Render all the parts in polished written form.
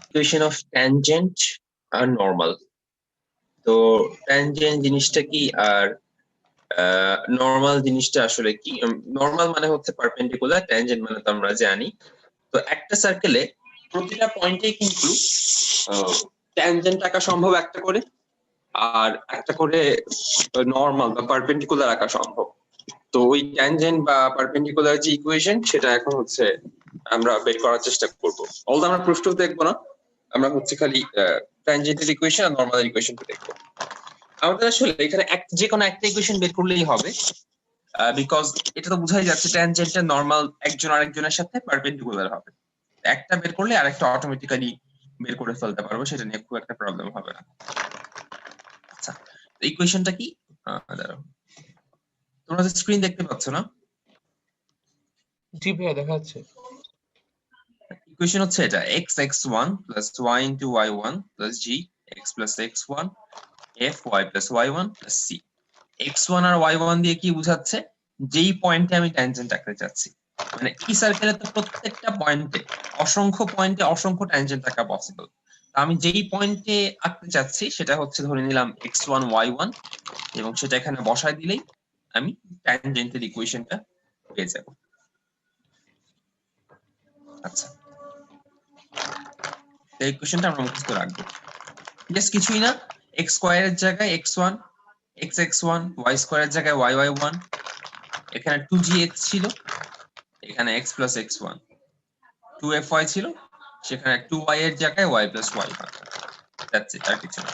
Equation of tangent আর normal. তো tangent জিনিসটা কি আর নর্মাল জিনিসটা আসলে কি? নর্মাল মানে হচ্ছে পারপেন্ডিকুলার, ট্যানজেন্ট মানে তো আমরা জানি। তো একটা সার্কেলে প্রতিটা পয়েন্টে কিন্তু ট্যানজেন্ট আঁকা সম্ভব একটা করে, আর একটা করে নর্মাল বা পারপেন্ডিকুলার আঁকা সম্ভব। তো ওই ট্যানজেন্ট বা পারপেন্ডিকুলার যে ইকুয়েশন, সেটা এখন হচ্ছে আমরা বের করার চেষ্টা করব। অলদো আমরা প্রশ্ন দেখবো না, আমরা হচ্ছে খালি ট্যানজেন্টের ইকুয়েশন আর নর্মাল ইকুয়েশনটা দেখবো। আমাদের আসলে এখানে যে কোনো একটা ইকুয়েশন বের করলেই হবে, বিকজ এটা তো বোঝাই যাচ্ছে ট্যানজেন্টটা নর্মাল একজন আরেকজনের সাথে পারপেন্ডিকুলার হবে। একটা বের করলে আরেকটা অটোমেটিক্যালি বের করে ফেলতে পারবো, সেটা নিয়ে খুব একটা প্রবলেম হবে না। আচ্ছা, ইকুয়েশনটা কি? দাঁড়াও, তোমরা স্ক্রিন দেখতে পাচ্ছ না? জি ভাইয়া দেখা যাচ্ছে। ইকুয়েশন হচ্ছে এটা, x(x1 + y * y1 + g x + x1 f y + y1 + c। x1 আর y1 দিয়ে কি বোঝাচ্ছে? যেই পয়েন্টে আমি ট্যানজেন্ট আঁকতে চাচ্ছি, মানে এই সার্কেলে তো প্রত্যেকটা পয়েন্টে অসংখ্য ট্যানজেন্ট আঁকা পসিবল। আমি যেই পয়েন্টে আঁকতে চাচ্ছি সেটা হচ্ছে ধরে নিলাম x1 y1, এবং সেটা এখানে বসায় দিলেই আমি ট্যানজেন্টের ইকুয়েশনটা পেয়ে যাব। আচ্ছা, এই ইকুয়েশনটা আমরা মুখস্থ রাখবো। জাস্ট কিছুই না, x স্কয়ারের জায়গায় x1, x x1, y স্কয়ারের জায়গায় y y1, এখানে 2gx ছিল, এখানে x + x1, 2fy ছিল, সেখানে 2y এর জায়গায় y + y1। দ্যাটস ইট, আর কিছু না।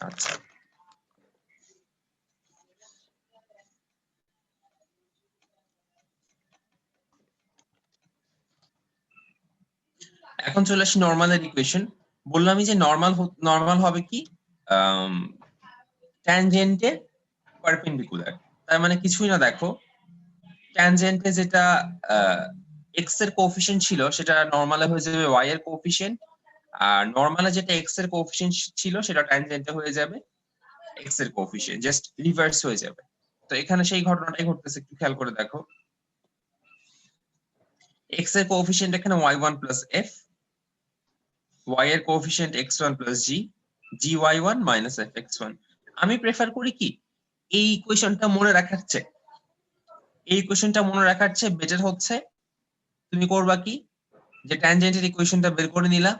আচ্ছা, এখন চলে আসি নর্মালের ইকুয়েশন। বললামই যে নর্মাল হবে কি, ট্যানজেন্টের পারপেন্ডিকুলার। তার মানে কিছুই না, দেখো ট্যানজেন্টে যেটা এক্স এর কোএফিসিয়েন্ট ছিল সেটা নর্মালে হয়ে যাবে ওয়াই এর কোএফিসিয়েন্ট, আর নর্মালে যেটা এক্স এর কোএফিসিয়েন্ট ছিল সেটা ট্যানজেন্টে হয়ে যাবে এক্স এর কোএফিসিয়েন্ট, জাস্ট রিভার্স হয়ে যাবে। তো এখানে সেই ঘটনাটাই ঘটতেছে, একটু খেয়াল করে দেখো। এক্স এর কোএফিসিয়েন্ট এখানে y1 + f, y এর coefficient x1 + g, gy1 - fx1। আমি প্রেফার করি কি, এই ইকুয়েশনটা মনে রাখার চেয়ে বেটার হচ্ছে তুমি করবা কি, যে ট্যানজেন্টের ইকুয়েশনটা বের করে নিলা।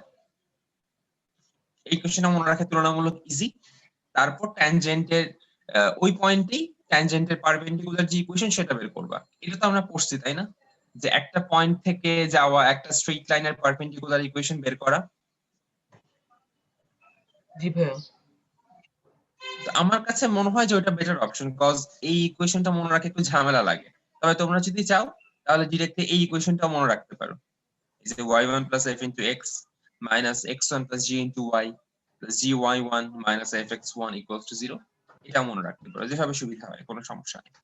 এই ইকুয়েশনটা মনে রাখা তুলনামূলক ইজি। তারপর ট্যানজেন্টের ওই পয়েন্টেই ট্যানজেন্টের পারপেন্ডিকুলার যে ইকুয়েশন সেটা বের করবা। এটা তো আমরা পড়ছি, তাই না? যে একটা পয়েন্ট থেকে যাওয়া একটা স্ট্রেইট লাইনের পারপেন্ডিকুলার ইকুয়েশন বের করা। জি ভাইয়া। আমার কাছে মনে হয় যে ওটা বেটার অপশন, কজ এই ইকুয়েশনটা মনে রাখতে একটু ঝামেলা লাগে। তবে তোমরা যদি চাও তাহলে ডিরেক্টলি এই ইকুয়েশনটা মনে রাখতে পারো, যে y1 + f * x - x1 + g * y + gy1 - fx1 = 0। এটা মনে রাখতে পারো, যেভাবে সুবিধা হয়, কোনো সমস্যা নেই।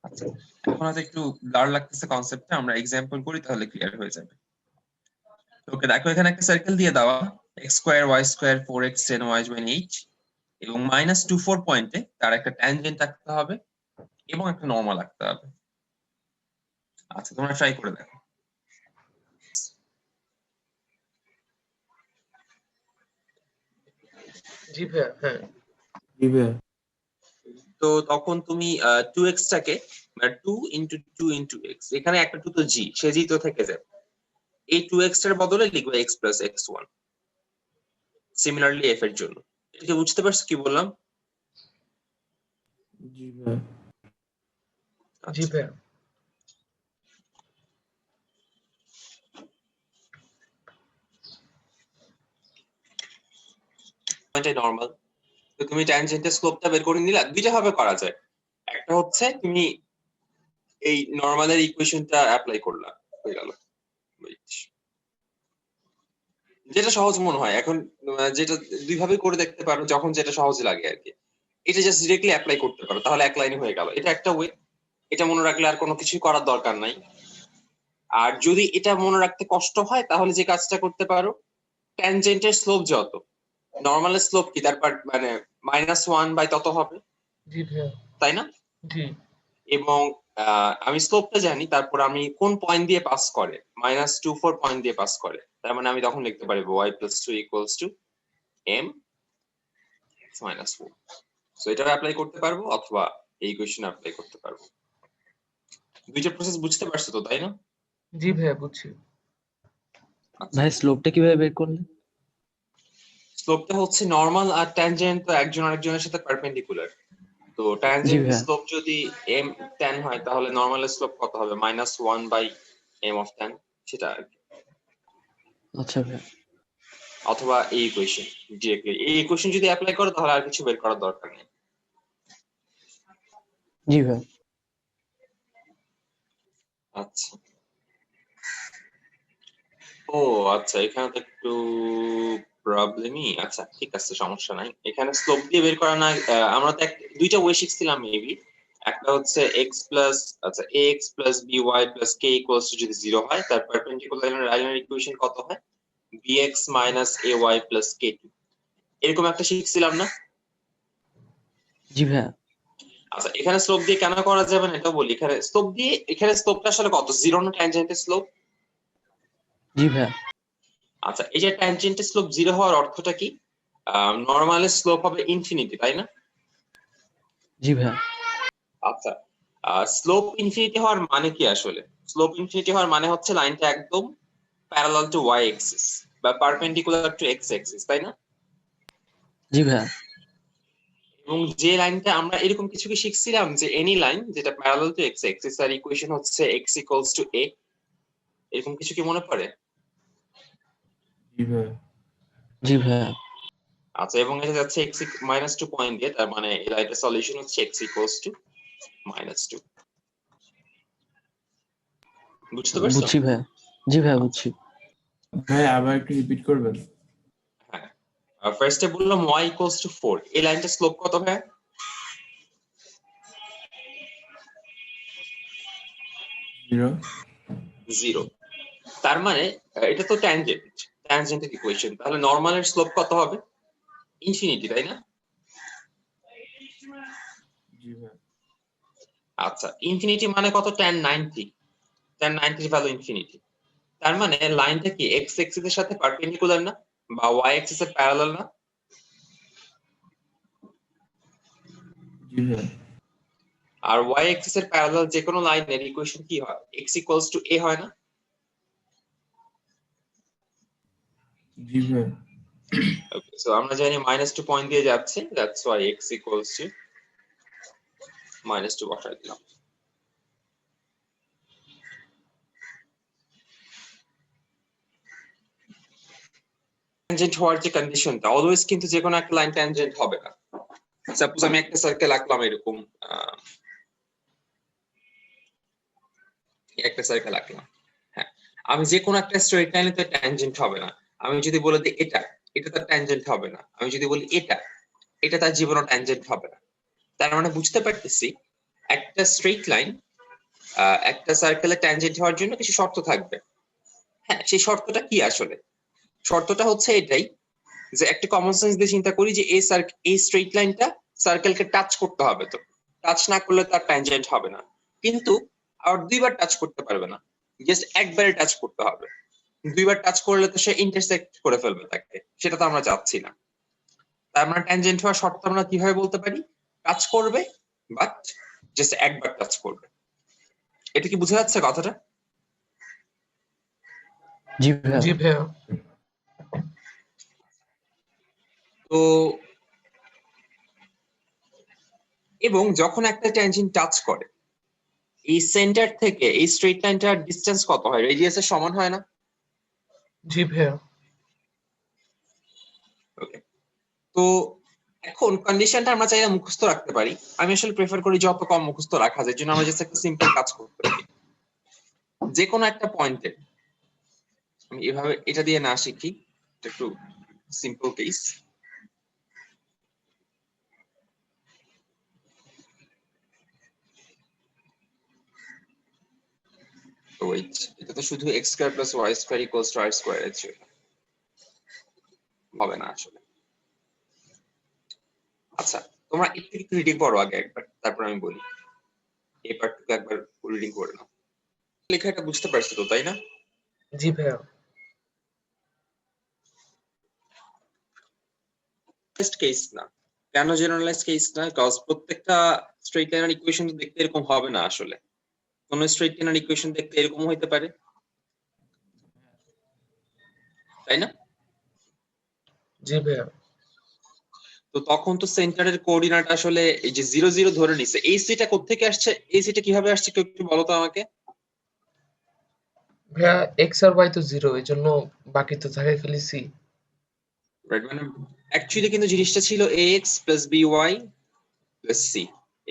আচ্ছা, এখন হয়তো একটু ব্লার লাগতেছে কনসেপ্টটা, আমরা এক্সাম্পল করি তাহলে ক্লিয়ার হয়ে যাবে। ওকে, দেখো এখানে একটা সার্কেল দিয়ে দেওয়া, x2 y2 4x 10 y 28, এবং -24 পয়েন্টে তার একটা ট্যানজেন্ট আঁকতে হবে এবং একটা নরমাল আঁকতে হবে। আচ্ছা, তোমরা ট্রাই করে দেখো। জি ভাইয়া। হ্যাঁ জি ভাইয়া। তো তখন তুমি 2x টাকে 2 * 2 * x, এখানে একটা 2 তো g, সে g তো থেকে যাবে। এই 2x এর বদলে লিখবে x + x1। সিমিলারলি f এর জন্য। এটা কি বুঝতে পারছো কি বললাম? জি ভাইয়া। জি ভাইয়া। এটাই নরমাল। তো তুমি ট্যানজেন্টের স্লোপটা বের করে নিলা, দুইটা ভাবে করা যায়। একটা হচ্ছে তুমি এই নরমালের ইকুয়েশনটা অ্যাপ্লাই করলা, হয়ে গেল। যেটা সহজ মনে হয় এখন, যেটা দুই ভাবে করে দেখতে পারো, যখন যেটা সহজ লাগে আর কি। এটা জাস্ট ডিরেক্টলি অ্যাপ্লাই করতে পারো, তাহলে এক লাইনে হয়ে গেল। এটা একটা ওয়ে, এটা মনে রাখলে আর কোনো কিছুই করার দরকার নাই। আর যদি এটা মনে রাখতে কষ্ট হয় তাহলে যে কাজটা করতে পারো, ট্যানজেন্টের স্লোপ যত, নরমালের স্লোপ কি তার মানে -1 বাই তত হবে, জি ভাইয়া। তাই না? জি। এবং আমি স্লোপটা জানি, তারপর আমি কোন পয়েন্ট দিয়ে পাস করে, -2 4 পয়েন্ট দিয়ে পাস করে, তার মানে আমি তখন লিখতে পারি y + 2 = m -4। সো এটা অ্যাপ্লাই করতে পারবো অথবা এই ইকুয়েশন অ্যাপ্লাই করতে পারবো। দুইটা প্রসেস বুঝতে পারছো তো, তাই না? জি ভাইয়া বুঝছি। ভাই স্লোপটা কিভাবে বের করলেন? স্লোপটা হচ্ছে নরমাল আর ট্যানজেন্ট তো একজন আরেকজনের সাথে পারপেন্ডিকুলার। তো জি ট্যানজেন্ট ভাইয়া। স্লোপ যদি m tan হয় তাহলে নরমালের স্লোপ কত হবে? -1/m of tan, সেটা আর কি। আচ্ছা ভাইয়া। অথবা এই ইকুয়েশন ডিরেক্টলি, এই ইকুয়েশন যদি অ্যাপ্লাই করো তাহলে আর কিছু বের করার দরকার নেই। জি ভাইয়া। আচ্ছা, ও আচ্ছা, এখানে তো একটু প্রবলেমই। আচ্ছা ঠিক আছে, সমস্যা নাই। এখানে স্লোপ দিয়ে বের করা না, আমরা তো দুইটা ওয়ে শিখছিলাম মেবি। একটা হচ্ছে আচ্ছা ax + by + k = যদি 0 হয়, তার পারপেন্ডিকুলার লাইনের ইকুয়েশন কত হয়? bx - ay + k2, এরকম একটা শিখছিলাম না? জি ভাইয়া। আচ্ছা, এখানে স্লোপ দিয়ে কেন করা যাবে না এটা বলি। এখানে স্লোপটা আসলে কত? 0 না ট্যানজেন্টের স্লোপ? জি ভাইয়া। আচ্ছা, এই যে ট্যানজেন্টের স্লোপ 0 হওয়ার অর্থটা কি? নরমালের স্লোপ হবে ইনফিনিটি, তাই না? জি ভাইয়া। আচ্ছা, স্লোপ ইনফিনিটি হওয়ার মানে কি আসলে? স্লোপ ইনফিনিটি হওয়ার মানে হচ্ছে লাইনটা একদম প্যারালাল টু y অ্যাক্সিস বা পারপেন্ডিকুলার টু x অ্যাক্সিস, তাই না? জি ভাইয়া। এবং যে লাইনটা আমরা এরকম কিছু কি শিখছিলাম যে এনি লাইন যেটা প্যারালাল টু x অ্যাক্সিস আর ইকুয়েশন হচ্ছে x = a, এরকম কিছু কি মনে পড়ে? জি ভাইয়া। জি ভাইয়া। আচ্ছা, এবং এটা যাচ্ছে x -2 পয়েন্ট দিয়ে, তার মানে এই লাইনটার সলিউশন হচ্ছে x = -2। বুঝতে পারছো? বুঝছি ভাইয়া। জি ভাইয়া বুঝছি। ভাই আবার একটু রিপিট করবেন? হ্যাঁ, ফার্স্টে বললাম y = 4, এই লাইনটার স্লোপ কত ভাই? 0। তার মানে এটা তো ট্যানজেন্টের ইকুয়েশন, তাহলে নরমালের স্লোপ কত হবে? ইনফিনিটি, তাই না? জি ভাই। আচ্ছা, ইনফিনিটি মানে কত? tan 90, tan 90 এর ভ্যালু ইনফিনিটি। তার মানে লাইনটা কি x অ্যাক্সিসের সাথে পারপেন্ডিকুলার না, বা y অ্যাক্সিসের প্যারালাল না? জি ভাই। আর y অ্যাক্সিসের প্যারালাল যে কোনো লাইনের ইকুয়েশন কি হয়? x = a হয় না? জি ভাই। ওকে, সো আমরা জানি -2 পয়েন্ট দিয়ে যাচ্ছে, দ্যাটস ওয়াই x = -2 বসাই দিলাম। ট্যানজেন্ট হওয়ার যে কন্ডিশনটা, অলওয়েজ কিন্তু যে কোনো একটা লাইন ট্যানজেন্ট হবে না। সাপোজ আমি একটা সার্কেল আঁকলাম এরকম, একটা সার্কেল আঁকলাম। হ্যাঁ, আমি যে কোনো একটা স্ট্রেট লাইনে তো ট্যানজেন্ট হবে না। আমি যদি বলে দিই এটা তার ট্যানজেন্ট হবে না। আমি যদি বলি এটা তার জীবনও ট্যানজেন্ট হবে না। তার মানে বুঝতে পারতেছি একটা স্ট্রেট লাইন একটা সার্কেলে ট্যানজেন্ট হওয়ার জন্য কিছু শর্ত থাকবে। হ্যাঁ, সেই শর্তটা কি আসলে? শর্তটা হচ্ছে এটাই যে একটা কমন সেন্স দিয়ে চিন্তা করি যে এই স্ট্রেট লাইনটা সার্কেলকে টাচ করতে হবে, তো টাচ না করলে তার ট্যানজেন্ট হবে না। কিন্তু আর দুইবার টাচ করতে পারবে না, জাস্ট একবারে টাচ করতে হবে। দুইবার টাচ করলে তো সে ইন্টারসেক্ট করে ফেলবে তাকে, সেটা তো আমরা চাচ্ছি না। তার মানে ট্যানজেন্ট হওয়ার শর্ত আমরা কিভাবে বলতে পারি? টাচ করবে, বাট জাস্ট একবার টাচ করবে। এটা কি বোঝা যাচ্ছে কথাটা? জি ভাইয়া। জি ভাইয়া। তো এবং যখন একটা ট্যানজেন্ট টাচ করে, এই সেন্টার থেকে এই স্ট্রেট লাইনটার ডিসটেন্স কত হয়? রেডিয়াসের সমান হয় না? জি ভাইয়া। ওকে, তো এখন কন্ডিশনটা আমরা চাইলে মুখস্থ রাখতে পারি। আমি আসলে প্রেফার করি যত কম মুখস্থ রাখা যায়, জন্য আমরা জাস্ট একটা সিম্পল কাজ করতে পারি। যে কোনো একটা পয়েন্টে আমি এভাবে এটা দিয়ে না শিখি, এটা একটু সিম্পল কেস। তো ওয়েট, এটা তো শুধু x² + y² = r² এর জন্য হবে না আসলে। আচ্ছা, তোমরা একটু রিডিং করো আগে একবার, তারপর আমি বলি। এই পার্টটুকু একবার ফুল রিডিং করে নাও। লেখাটা বুঝতে পারছো তো, তাই না? জি ভাইয়া। কেস না। কেন জেনারেলাইজড কেস না? কজ প্রত্যেকটা স্ট্রেট লাইনার ইকুয়েশন দেখতে এরকম হবে না আসলে। কোন স্ট্রেট লাইনার ইকুয়েশন দেখতে এরকম হইতে পারে, তাই না? জি ভাইয়া। তো তখন তো সেন্টারের কোঅর্ডিনেট আসলে এই যে 0 0 ধরে নিছে, এই সিটা কোত্থেকে আসছে, এই সিটা কিভাবে আসছে কেউ একটু বলো তো আমাকে। ভাইয়া এক্স আর ওয়াই তো 0, এই জন্য বাকি তো থাকে খালি সি। রাইট, মানে অ্যাকচুয়ালি কিন্তু জিনিসটা ছিল ax plus by plus c।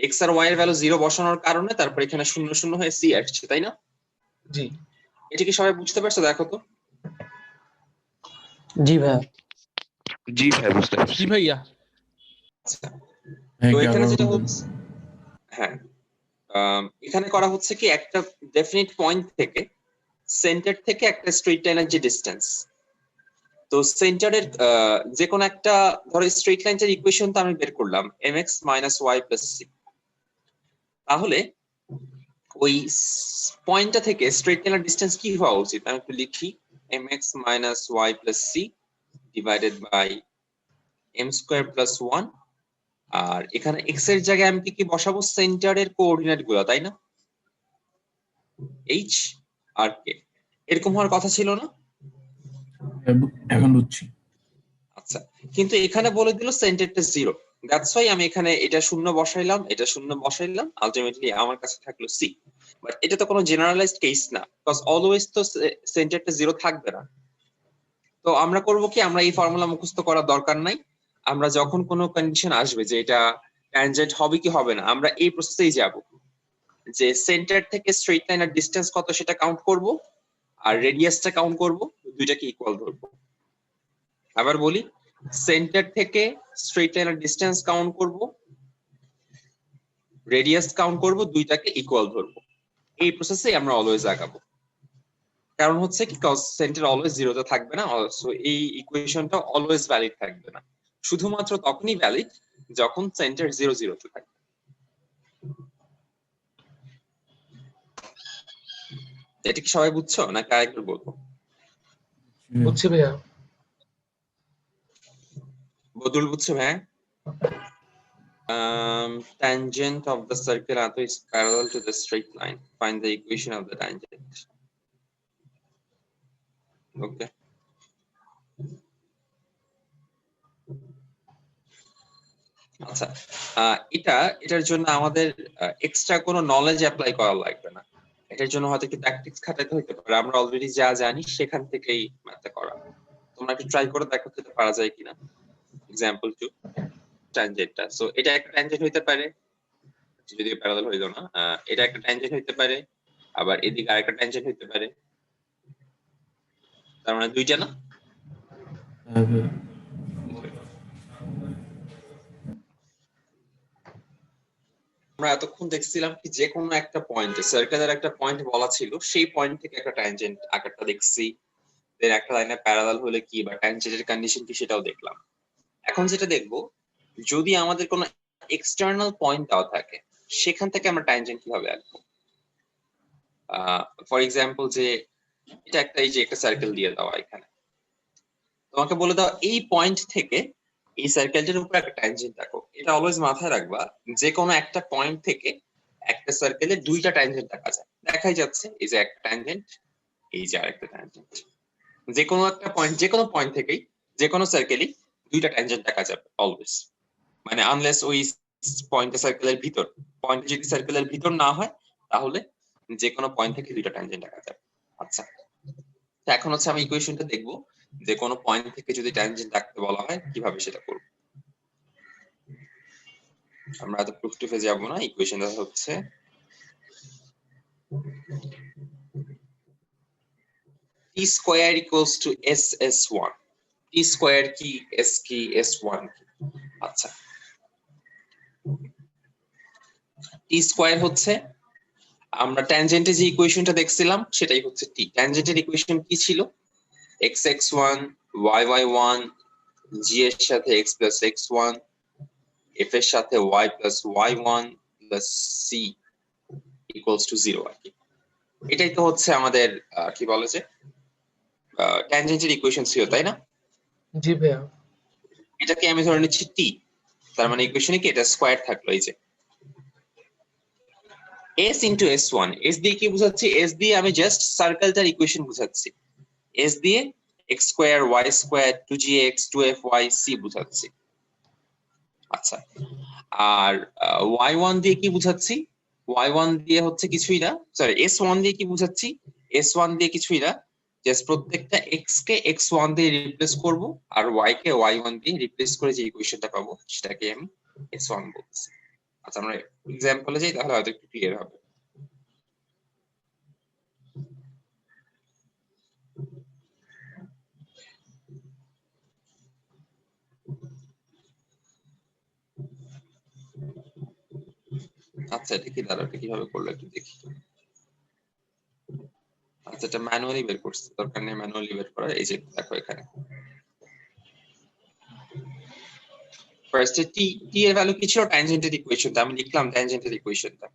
X আর ওয়াই এর ভ্যালু 0 বসানোর কারণে তারপর এখানে 0 0 হয়ে c আসছে, তাই না? জি। এটা কি সবাই বুঝতে পারছো? দেখো তো। জি ভাইয়া। জি ভাই, বুঝতে পারছি। জি ভাইয়া। আচ্ছা, ভাই তো কি এখানে আবার যেটা বলবেন? হচ্ছে, হ্যাঁ, এখানে করা হচ্ছে কি, একটা ডেফিনিট পয়েন্ট থেকে সেন্টার থেকে একটা স্ট্রেট লাইনের যে ডিসটেন্স, তো সেন্টারের যে কোনো একটা ধরো স্ট্রেট লাইনের ইকুয়েশনটা আমি বের করলাম mx minus y plus c. তাহলে ওই পয়েন্টটা থেকে স্ট্রেট লাইনের ডিসটেন্স কি হওয়া উচিত? আমি একটু লিখি, mx minus y plus c divided by m square plus 1। আর এখানে x এর জায়গায় আমি কি বসাবো? সেন্টারের কোঅর্ডিনেট গুলো, তাই না? h আর k এরকম হওয়ার কথা ছিল না? এখন বুঝছি। আচ্ছা, কিন্তু এখানে বলে দিল সেন্টারটা 0, দ্যাটস ওয়াই আমি এখানে এটা 0 বসাইলাম, এটা 0 বসাইলাম, আলটিমেটলি আমার কাছে থাকলো c। বাট এটা তো কোনো জেনারেলাইজড কেস না, বিকজ অলওয়েজ তো সেন্টারটা 0 থাকবে না। তো আমরা করব কি, আমরা এই ফর্মুলা মুখস্থ করার দরকার নাই। আমরা যখন কোনো কন্ডিশন আসবে যে এটা ট্যানজেন্ট হবে কি হবে না, আমরা এই প্রসেসেই যাব, যে সেন্টার থেকে স্ট্রেট লাইনের ডিসটেন্স কত সেটা কাউন্ট করব, আর রেডিয়াসটা কাউন্ট করব, দুইটাকে ইকুয়াল ধরবো। আবার বলি, সেন্টার থেকে স্ট্রেট লাইনের ডিসটেন্স কাউন্ট করব, রেডিয়াস কাউন্ট করব, দুইটাকে ইকুয়াল ধরবো। এই প্রসেসে আমরা অলওয়েজ আগাবো। কারণ হচ্ছে কি, কজ সেন্টার অলওয়েজ 0 তে থাকবে না, সো এই ইকুয়েশনটা অলওয়েজ ভ্যালিড থাকবে না। শুধুমাত্র তখনই ভ্যালিড যখন সেন্টার 0 0 তে থাকবে। এটা কি সবাই বুঝছো নাকি আরেকবার বলবো? বুঝছি ভাইয়া। বদুল বুঝছো ভাই? Tangent of the circle is parallel to the straight line. Find the equation of the tangent. Okay. আচ্ছা, এটার জন্য আমাদের এক্সট্রা কোনো নলেজ অ্যাপ্লাই করা লাগবে না। এটার জন্য হয়তো একটু প্র্যাকটিস খাটাতে হতে পারে, আমরা অলরেডি যা জানি সেখান থেকেই ম্যাথটা করা। তোমরা একটু ট্রাই করে দেখো তো পারা যায় কিনা। এক্সাম্পল 2, ট্যানজেন্টটা, সো এটা একটা ট্যানজেন্ট হইতে পারে, যদি প্যারালাল হইলো না, এটা একটা ট্যানজেন্ট হইতে পারে, আবার এদিকে আরেকটা ট্যানজেন্ট হইতে পারে, তার মানে দুইটা না? আমরা এতক্ষণ দেখছিলাম কি, যে কোনো একটা পয়েন্টে, সার্কেলের একটা পয়েন্ট বলা ছিল, সেই পয়েন্ট থেকে একটা ট্যানজেন্ট আকারটা দেখছি, দেন একটা লাইনে প্যারালাল হলে কি বা ট্যানজেন্টের কন্ডিশন কি সেটাও দেখলাম। এখন যেটা দেখবো, যদি আমাদের কোনো এক্সটার্নাল পয়েন্ট দেওয়া থাকে, সেখান থেকে আমরা ট্যানজেন্ট কিভাবে আঁকবো। ফর এক্সাম্পল, যে এটা একটা, এই যে একটা সার্কেল দিয়ে দেওয়া, এখানে তোমাকে বলে দাও এই পয়েন্ট থেকে এই সার্কেলটার উপর একটা ট্যানজেন্ট আঁকো। এটা অলওয়েজ মাথায় রাখবা, যে কোনো একটা পয়েন্ট থেকে একটা সার্কেলে দুইটা ট্যানজেন্ট আঁকা যায়। দেখাই যাচ্ছে, এই যে একটা ট্যানজেন্ট, এই যে আরেকটা ট্যানজেন্ট। যে কোনো একটা পয়েন্ট, যে কোনো পয়েন্ট থেকেই যে কোনো সার্কেলই দুইটা ট্যানজেন্ট আঁকা যাবে অলওয়েজ, মানে আনলেস ওই পয়েন্টটা সার্কেলের ভিতর, পয়েন্ট যদি সার্কেলের ভিতর না হয়, তাহলে যে কোনো পয়েন্ট থেকে দুইটা ট্যানজেন্ট আঁকা যাবে। আচ্ছা, তো এখন হচ্ছে আমি ইকুয়েশনটা দেখবো, যে কোনো পয়েন্ট থেকে যদি ট্যানজেন্ট আঁকতে বলা হয় কিভাবে সেটা করব। আমরা এত প্রুফ টুফে যাব না, ইকুয়েশনটা হচ্ছে t square equals two s1। t square কি, s কি, s1 কি? আচ্ছা, t স্কয়ার হচ্ছে, আমরা ট্যানজেন্টে যে ইকুয়েশনটা দেখছিলাম সেটাই হচ্ছে t। ট্যানজেন্টের ইকুয়েশন কি ছিল? x(x1), y(y1), g এর সাথে x plus x1, f এর সাথে y plus y1 plus c equals to 0 আর কি। এটাই তো হচ্ছে আমাদের কি বলে যে ট্যানজেন্টের ইকুয়েশন ছিল, তাই না? জি ভাইয়া। এটাকে আমি ধরে নিচ্ছি টি, তার মানে ইকুয়েশনে কি এটা স্কয়ার থাকলো, এই যে s ইন্টু s1। s দিয়ে কি বুঝাচ্ছি? s দিয়ে আমি জাস্ট সার্কেলটার ইকুয়েশন বুঝাচ্ছি। s দিয়ে x square y square 2gx 2fy c বুঝাচ্ছি। আচ্ছা, আর y1 দিয়ে কি বুঝাচ্ছি? y1 দিয়ে হচ্ছে কিছুই না, সরি s1 দিয়ে কি বুঝাচ্ছি? s1 দিয়ে কিছুই না, জাস্ট প্রত্যেকটা x কে x1 দিয়ে রিপ্লেস করব, আর y কে y1 দিয়ে রিপ্লেস করে যে ইকুয়েশনটা পাবো সেটাকে আমি s1 বলছি। আচ্ছা, আমরা এক্সাম্পলে যাই, তাহলে হয়তো একটু ক্লিয়ার হবে। আচ্ছা, এটা কি দাঁড়াও, এটা কিভাবে করলো একটু দেখি। আচ্ছা, এটা ম্যানুয়ালি বের করছে, দরকার নেই ম্যানুয়ালি বের করার। এই যে দেখো এখানে ফার্স্টে টি এর ভ্যালু কি ছিল? ট্যানজেন্টের ইকুয়েশনটা আমি লিখলাম, ট্যানজেন্টের ইকুয়েশনটা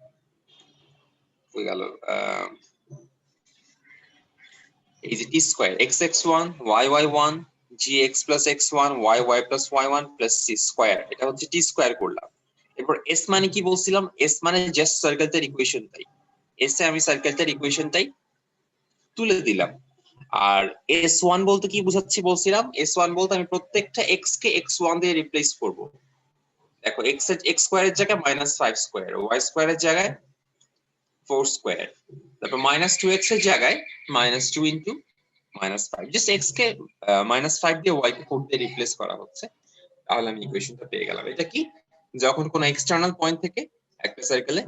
হয়ে গেল এই যে টি square x(x1) y(y1) gx plus x1 y plus y1 plus c square, এটা হচ্ছে টি স্কয়ার করলাম। এরপর s মানে কি বলছিলাম? s মানে জাস্ট সার্কেলটার ইকুয়েশনটাই, s এ আমি সার্কেলটার ইকুয়েশনটাই তুলে দিলাম। আর s1 বলতে কি বুঝাচ্ছি বলছিলাম? s1 বলতে আমি প্রত্যেকটা x কে x1 দিয়ে রিপ্লেস করব। দেখো x স্কয়ারের জায়গায় -5 স্কয়ার, y স্কয়ারের জায়গায় 4 স্কয়ার, তারপর -2x এর জায়গায় -2 ইনটু -5, জাস্ট x কে -5 দিয়ে y কে 4 দিয়ে রিপ্লেস করা হচ্ছে। তাহলে আমি ইকুয়েশনটা পেয়ে গেলাম। এটা কি? যখন কোনো এক্সটার্নাল পয়েন্ট থেকে একটা সার্কেলে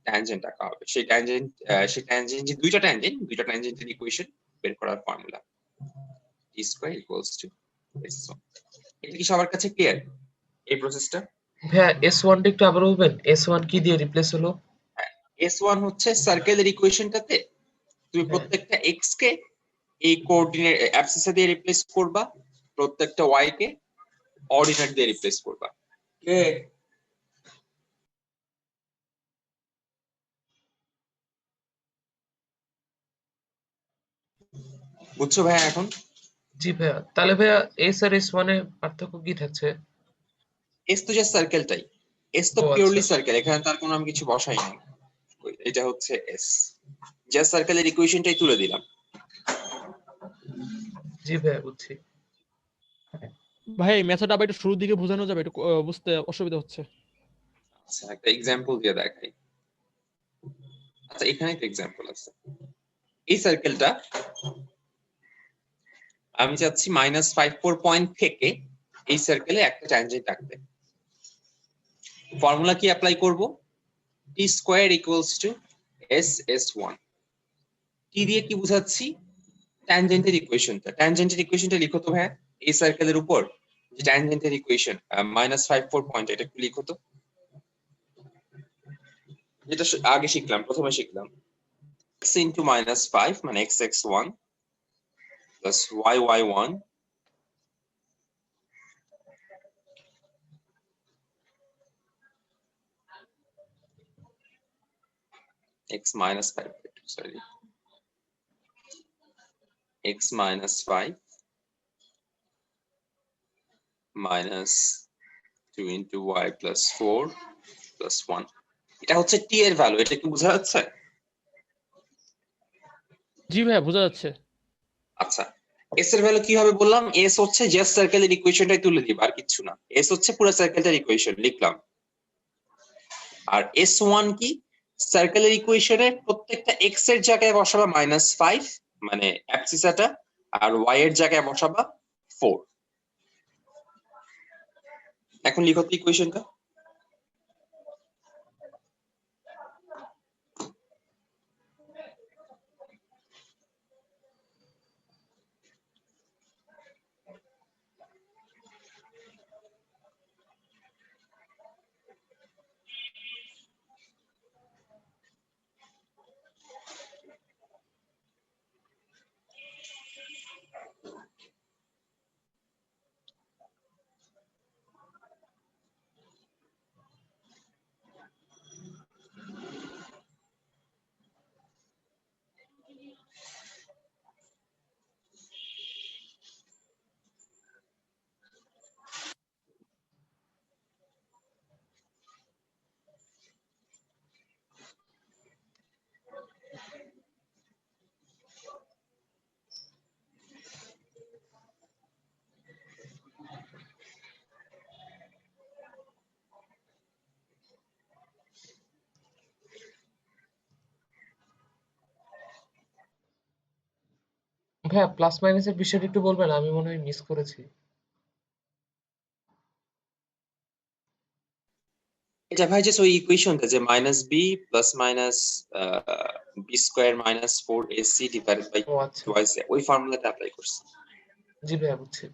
ট্যানজেন্ট আঁকা হবে, সেই ট্যানজেন্ট যে দুইটা ট্যানজেন্টের ইকুয়েশন বের করার formula t square equals two s1। এটা কি সবার কাছে ক্লিয়ার এই প্রসেসটা? ভাইয়া S1 টা একটু আবার বলবেন, S1 কি দিয়ে রিপ্লেস হলো? s1 হচ্ছে সার্কেলের ইকুয়েশনটাতে তুমি হ্যাঁ। প্রত্যেকটা x কে এই কোঅর্ডিনেট অ্যাবসিসা দিয়ে রিপ্লেস করবা, প্রত্যেকটা y কে অর্ডিনেট দিয়ে রিপ্লেস করবা। বুঝছো ভাই এখন? জি ভাইয়া। তাহলে ভাইয়া S আর S1 এর পার্থক্য কি থাকছে? এস তো জাস্ট সার্কেলটাই, এস তো ও পিওরলি আচ্ছা। সার্কেল, এখানে তার কোনো আমি কিছু বসাই নাই। এটা হচ্ছে এস, জাস্ট সার্কেলের ইকুয়েশনটাই তুলে দিলাম। জি ভাইয়া, বুঝছি। ভাই এই মেথড আবার একটু শুরুর দিকে বোঝানো যাবে, একটু বুঝতে অসুবিধা হচ্ছে। আচ্ছা, একটা এক্সাম্পল দিয়ে দেখাই। আচ্ছা, এখানে একটা এক্সাম্পল আছে। এই সার্কেলটা আমি চাচ্ছি -54 পয়েন্ট থেকে এই সার্কেলে একটা ট্যানজেন্ট আঁকতে। ফর্মুলা কি অ্যাপ্লাই করব? T square equals to S s1। T দিয়ে কি বুঝাচ্ছি? ট্যানজেন্টের ইকুয়েশনটা। ট্যানজেন্টের ইকুয়েশনটা লিখো তো ভাই, এই সার্কেলের উপর যে ট্যানজেন্টের ইকুয়েশন -54 পয়েন্ট, এটা একটু লিখো তো। যেটা আগে শিখলাম, প্রথমে শিখলাম x ইন্টু -5 মানে x(x1) plus y(y1) x -5, sorry, x -5 minus 2 into y plus 4 plus 1। এটা হচ্ছে t এর ভ্যালু, এটা কি বোঝা যাচ্ছে? জি ভাইয়া, বোঝা যাচ্ছে। আচ্ছা, s এর ভ্যালু কি হবে বললাম? s হচ্ছে জাস্ট সার্কেলের ইকুয়েশনটাই তুলে দিব, আর কিছু না। s হচ্ছে পুরো সার্কেলটার ইকুয়েশন লিখলাম। আর s1 কি? সার্কেলের ইকুয়েশনের প্রত্যেকটা x এর জায়গায় বসাবা -5 মানে অ্যাবসিসাটা, আর y এর জায়গায় বসাবা 4। এখন লিখো তো ইকুয়েশনটা। ভাইয়া প্লাস মাইনাসের বিষয়টা একটু বলবেন, আমি মনে হয় মিস করেছি। এটা ভাই জাস্ট ওই ইকুয়েশনটা যে -b plus minus B square minus 4ac divided by ও আচ্ছা, টুয়াইস ওই ফর্মুলাটা অ্যাপ্লাই করছি। জি ভাইয়া বুঝছি।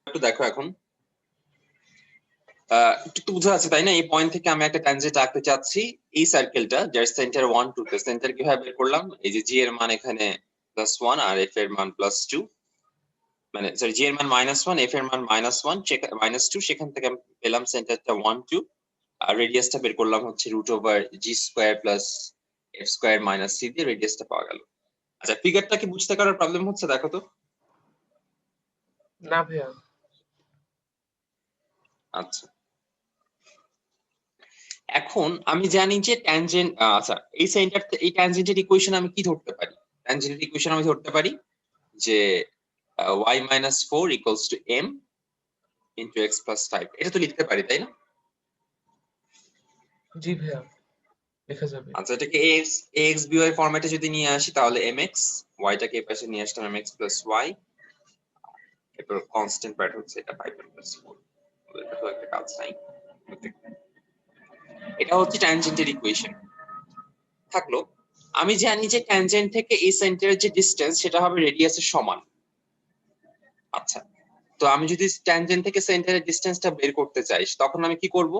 একটু দেখো এখন একটু তো বোঝা যাচ্ছে তাই না? এই পয়েন্ট থেকে আমি একটা ট্যানজেন্ট আঁকতে চাচ্ছি, এই সার্কেলটা যার সেন্টার 1 2 তে সেন্টার কিভাবে বের করলাম? এই যে জি এর মান এখানে +1 আর এফ এর মান +2, মানে সরি জি এর মান -1 এফ এর মান -1 -2, সেখান থেকে আমি পেলাম সেন্টারটা 1 2 আর রেডিয়াসটা বের করলাম হচ্ছে √g² plus f² minus c দিয়ে রেডিয়াসটা পাওয়া গেল। আচ্ছা ফিগারটা কি বুঝতে কারোর প্রবলেম হচ্ছে দেখো তো? না ভাইয়া। আচ্ছা এখন আমি জানি যে ট্যানজেন্ট, আচ্ছা এই সেন্টার এই ট্যানজেন্টের ইকুয়েশন আমি কি ধরতে পারি? ট্যানজেন্টের ইকুয়েশন আমি ধরতে পারি যে y - 4 = m * x + 5, এটা তো লিখতে পারি তাই না? জি ভাইয়া, লেখা যাবে। আচ্ছা এটাকে ax by ফরম্যাটে যদি নিয়ে আসি তাহলে mx, y টাকে এই পাশে নিয়ে আসলাম mx + y, এরপর কনস্ট্যান্ট প্যারামিটার হচ্ছে এটা 5 + 4, এটা তো একটা কাজ নাই। এটা হচ্ছে ট্যানজেন্টের ইকুয়েশন থাকলো। আমি জানি যে ট্যানজেন্ট থেকে এই সেন্টারের যে ডিসটেন্স সেটা হবে রেডিয়াসের সমান। আচ্ছা তো আমি যদি ট্যানজেন্ট থেকে সেন্টারের ডিসটেন্সটা বের করতে চাই তখন আমি কি করব?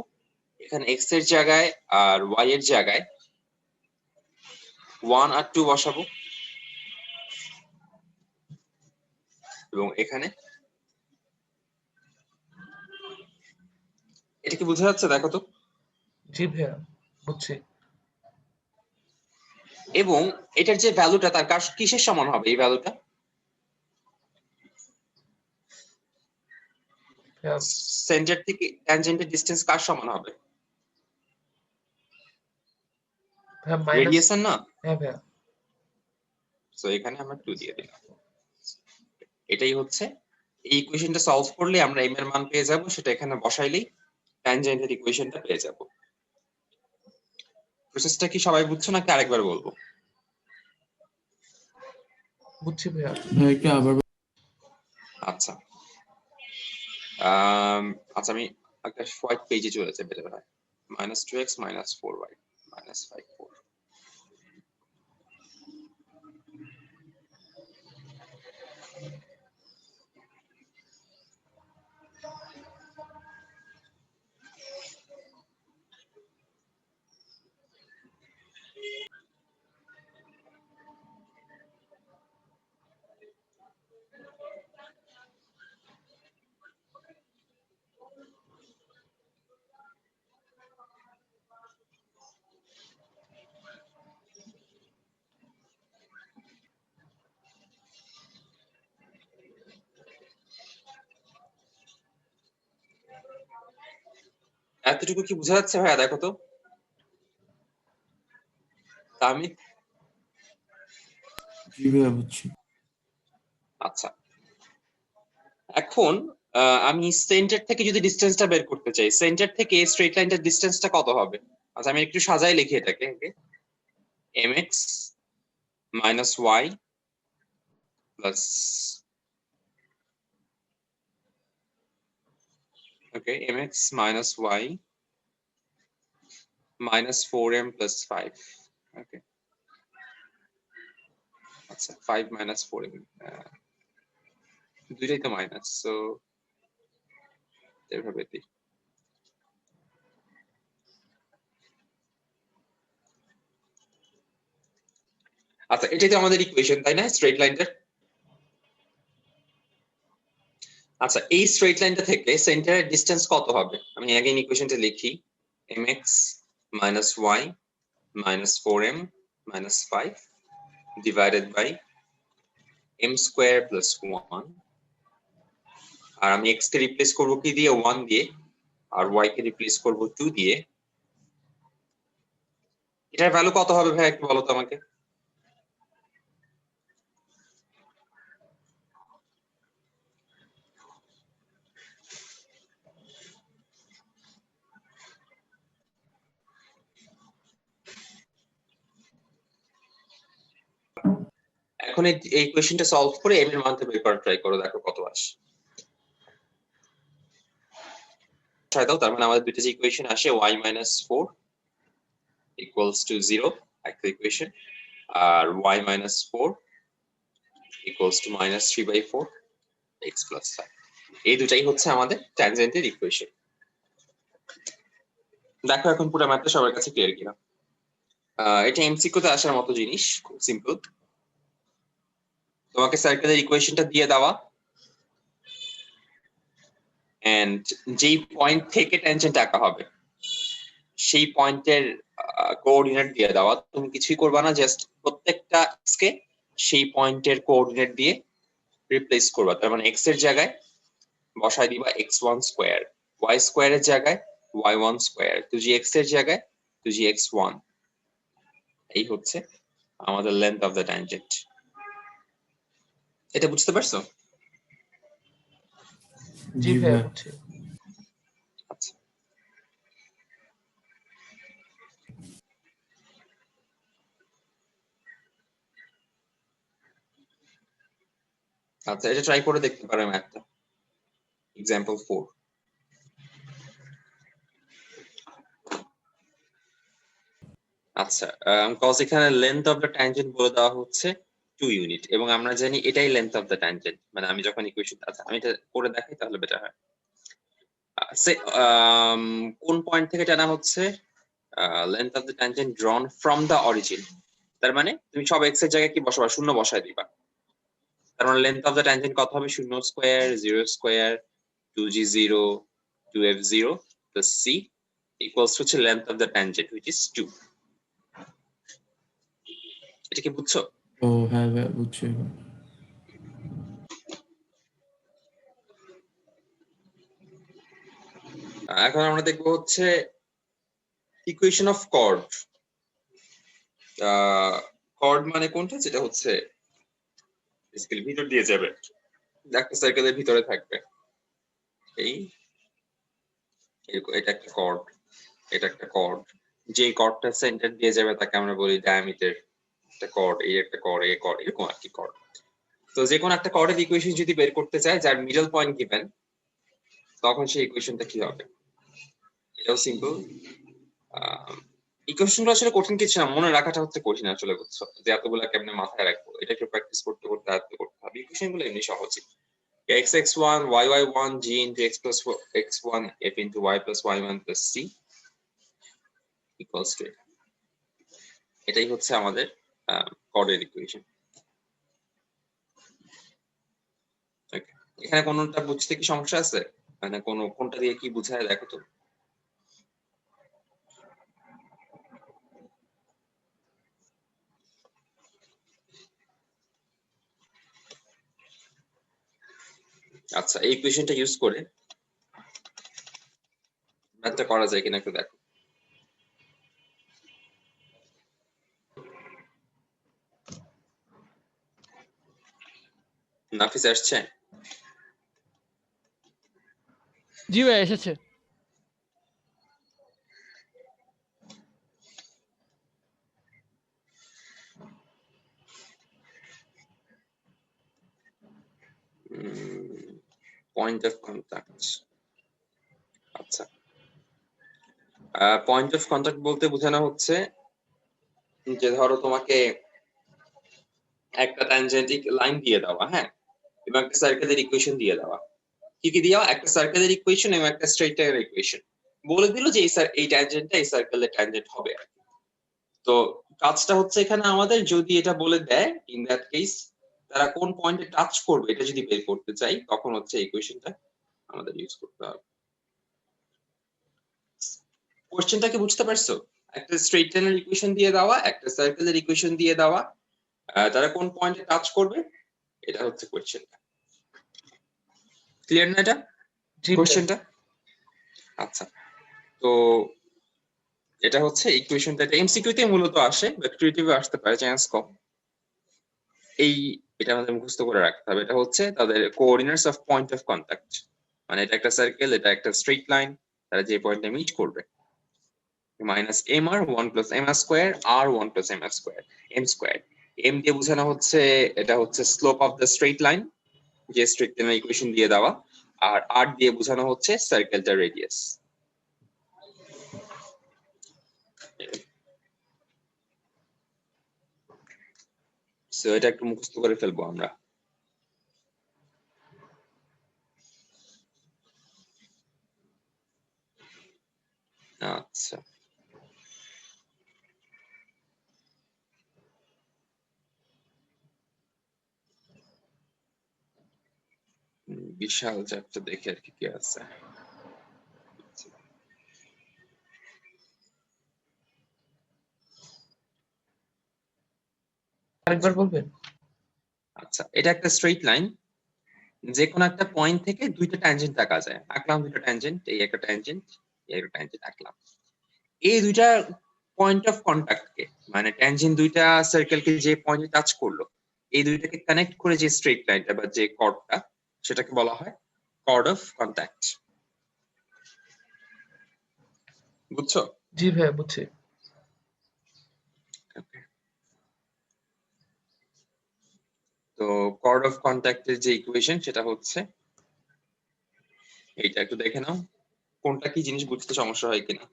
এখানে x এর জায়গায় আর y এর জায়গায় 1 আর 2 বসাবো এবং এখানে এটা কি বোঝা যাচ্ছে দেখো তো? জি ভাইয়া বুঝছি। এবং এটার যে ভ্যালুটা তার কিসের সমান হবে? এই ভ্যালুটা ভাইয়া সেন্টার থেকে ট্যানজেন্টের ডিসটেন্স কার সমান হবে? ভাইয়া মাইনাস, রেডিয়াসের না? হ্যাঁ ভাইয়া। সো এখানে আমরা 2 দিয়ে দিলাম। এটাই হচ্ছে এই ইকুয়েশনটা সলভ করলে আমরা m এর মান পেয়ে যাব, সেটা এখানে বসাইলেই ট্যানজেন্টের ইকুয়েশনটা পেয়ে যাব। প্রসেসটা কি সবাই বুঝছো নাকি আরেকবার বলবো? বুঝছি ভাইয়া। ভাই কি আবার আচ্ছা আচ্ছা আমি একটা হোয়াইট পেজে চলে যাই বের হয় -2x - 4y - 5 4। এতটুকু কি বোঝা যাচ্ছে ভাইয়া দেখো তো? আমি জি ভাইয়া বুঝছি। আচ্ছা এখন আমি সেন্টার থেকে যদি ডিসটেন্সটা বের করতে চাই, সেন্টার থেকে স্ট্রেট লাইনটার ডিসটেন্সটা কত হবে? আচ্ছা আমি একটু সাজাই লিখি এটাকে, mx - y plus mx - y - 4m + 5, ওকে আচ্ছা 5 - 4m, দুইটাই তো মাইনাস, সো এভাবে দিই। আচ্ছা এটাই তো আমাদের ইকুয়েশন তাই না, স্ট্রেট লাইনটার? আচ্ছা এই স্ট্রেট লাইনটা থেকে সেন্টারের ডিসটেন্স কত হবে? আমি अगेन ইকুয়েশনটা লিখি, mx - y - 4m - 5 divided by m² + 1, আর আমি x কে রিপ্লেস করব কি দিয়ে? 1 দিয়ে, আর y কে রিপ্লেস করব 2 দিয়ে। এটার ভ্যালু কত হবে ভাই একটু বলো তো আমাকে? এখন এই কোয়েশ্চেনটা সলভ করে m এর মানটা বের করার ট্রাই করো, দেখো কত আসে। দাও, তার মানে আমাদের দুইটা যে ইকুয়েশন আসে y minus 4 equals to 0 একটা equation, R y minus 4 equals to minus 3/4 x plus 5, এই দুটাই হচ্ছে আমাদের ট্যানজেন্টের ইকুয়েশন। দেখো এখন পুরো ম্যাথটা সবার কাছে ক্লিয়ার কিনা। এটা এমসিকিউ তে আসার মতো জিনিস, খুব সিম্পল। তোমাকে সার্কেলের ইকুয়েশনটা দিয়ে দেওয়া, এন্ড যেই পয়েন্ট থেকে ট্যানজেন্ট আঁকা হবে সেই পয়েন্টের কোঅর্ডিনেট দিয়ে দেওয়া। তুমি কিছুই করবা না, জাস্ট প্রত্যেকটা x কে সেই পয়েন্টের কোঅর্ডিনেট দিয়ে রিপ্লেস করবা। তার মানে x এর জায়গায় বসায় দিবা x1 স্কয়ার, y স্কয়ারের জায়গায় y1 স্কয়ার, 2gx এর জায়গায় 2gx1। এই হচ্ছে আমাদের লেন্থ অফ দ্য ট্যানজেন্ট। এটা বুঝতে পারছো? জি জি ভাইয়া ভাইয়া। বুঝছি। আচ্ছা, আচ্ছা এটা ট্রাই করে দেখতে পারো ম্যাথটা। এক্সাম্পল 4। আচ্ছা, কজ এখানে লেন্থ অফ দ্য ট্যানজেন্ট বলে দেওয়া হচ্ছে 2 ইউনিট, এবং আমরা জানি এটাই লেন্থ অফ দ্য ট্যানজেন্ট। মানে আমি যখন ইকুয়েশন, আচ্ছা আমি এটা করে দেখাই তাহলে বেটার হয়। কোন পয়েন্ট থেকে টানা হচ্ছে? Length of the tangent ড্রন from the origin. তার মানে তুমি সব এক্স এর জায়গায় কি বসাবা? শূন্য বসায় দিবা। তার মানে লেন্থ অফ দ্য ট্যানজেন্ট কত হবে? 0 square 0 square 2g0 2f0 plus c equals হচ্ছে length of the tangent which is 2। এটা কি বুঝছো? ও হ্যাঁ ভাইয়া বুঝছি এবার। এখন আমরা দেখবো হচ্ছে ইকুয়েশন অফ কর্ড। কর্ড মানে কোনটা? যেটা হচ্ছে বেসিক্যালি ভিতর দিয়ে যাবে, একটা সার্কেলের ভিতরে থাকবে। এই এটা একটা কর্ড, এটা একটা কর্ড। যে কর্ডটা সেন্টার দিয়ে যাবে তাকে আমরা বলি ডায়ামিটার। একটা কর্ড, এই একটা কর্ড, এই কর্ড, এরকম আর কি কর্ড। তো যে কোনো একটা কর্ডের ইকুয়েশন যদি বের করতে চাই যার মিডল পয়েন্ট গিভেন, তখন সেই ইকুয়েশনটা কি হবে? এটাও সিম্পল। ইকুয়েশনগুলো আসলে কঠিন কিছু না, মনে রাখাটা হচ্ছে কঠিন আসলে, বুঝছো? যে এতগুলো কেমনে মাথায় রাখবো, এটা একটু প্র্যাকটিস করতে করতে আয়ত্ত করতে হবে। ইকুয়েশনগুলো এমনি সহজই। x(x1) y(y1) g into x plus x1 f into y plus y1 plus c equals to এটাই হচ্ছে আমাদের কর্ডের ইকুয়েশন। এখানে কোনটা বুঝতে কি সমস্যা আছে? মানে কোনটা দিয়ে কি বুঝায় দেখো তো। আচ্ছা, এই ইকুয়েশনটা ইউজ করে ম্যাথটা করা যায় কিনা একটু দেখো। নাফিস আসছে? জি ভাই এসেছে। Point of contact. আচ্ছা, পয়েন্ট অফ কন্টাক্ট বলতে বোঝানো হচ্ছে যে ধরো তোমাকে একটা ট্যানজেন্টিক লাইন দিয়ে দেওয়া, হ্যাঁ, এবং একটা সার্কেলের ইকুয়েশন দিয়ে দেওয়া। কি কি দেওয়া? একটা সার্কেলের ইকুয়েশন এবং একটা স্ট্রেইট লাইনের ইকুয়েশন। বলে দিল যে এই ট্যানজেন্টটা এই সার্কেলের ট্যানজেন্ট হবে। তো কাজটা হচ্ছে এখানে আমাদের, যদি এটা বলে দেয় ইন দ্যাট কেস তারা কোন পয়েন্টে টাচ করবে এটা যদি বের করতে চাই, তখন হচ্ছে ইকুয়েশনটা আমাদের ইউজ করতে হবে। কোশ্চেনটা কি বুঝতে পারছো? একটা স্ট্রেইট লাইনের ইকুয়েশন দিয়ে দেওয়া, একটা সার্কেলের ইকুয়েশন দিয়ে দেওয়া, তারা কোন পয়েন্টে টাচ করবে, এটা হচ্ছে কোশ্চেনটা। ক্লিয়ার না এটা জি কোশ্চেনটা? আচ্ছা, তো এটা হচ্ছে ইকুয়েশনটা। এটা এমসিকিউ তে মূলত আসে, বাট ক্রিয়েটিভে আসতে পারে, চান্স কম। এটা আমাদের মুখস্থ করে রাখতে হবে। এটা হচ্ছে তাদের coordinates of point of contact. মানে এটা একটা সার্কেল, এটা একটা স্ট্রেইট লাইন, তারা যে পয়েন্টে মিট করবে minus mr 1 plus mr square r 1 plus mr square m square m দিয়ে বোঝানো হচ্ছে এটা হচ্ছে slope of the straight line, যে স্ট্রেট লাইনের ইকুয়েশন দিয়ে দেওয়া, আর আর দিয়ে বোঝানো হচ্ছে সার্কেলটার রেডিয়াস। সো এটা একটু মুখস্থ করে ফেলবো আমরা। আচ্ছা, বিশাল চ্যাপ্টার দেখে আর কি কি আছে। আরেকবার বলবেন? আচ্ছা, এটা একটা স্ট্রেট লাইন, যে কোনো একটা পয়েন্ট থেকে দুইটা ট্যানজেন্ট আঁকা যায়। আঁকলাম দুইটা ট্যানজেন্ট, এই একটা ট্যানজেন্ট, এই একটা ট্যানজেন্ট আঁকলাম। এই দুইটা পয়েন্ট অফ কন্টাক্টকে, মানে ট্যানজেন্ট দুইটা সার্কেলকে যে পয়েন্টে টাচ করলো, এই দুইটাকে কানেক্ট করে যে স্ট্রেট লাইনটা বা যে কর্ডটা, সেটাকে বলা হয় কর্ড অফ কন্টাক্ট। বুঝছো? জি ভাইয়া বুঝছি। তো কর্ড অফ কন্টাক্টের যে ইকুয়েশন সেটা হচ্ছে এইটা, একটু দেখে নাও কোনটা কি জিনিস বুঝতে সমস্যা হয় কিনা।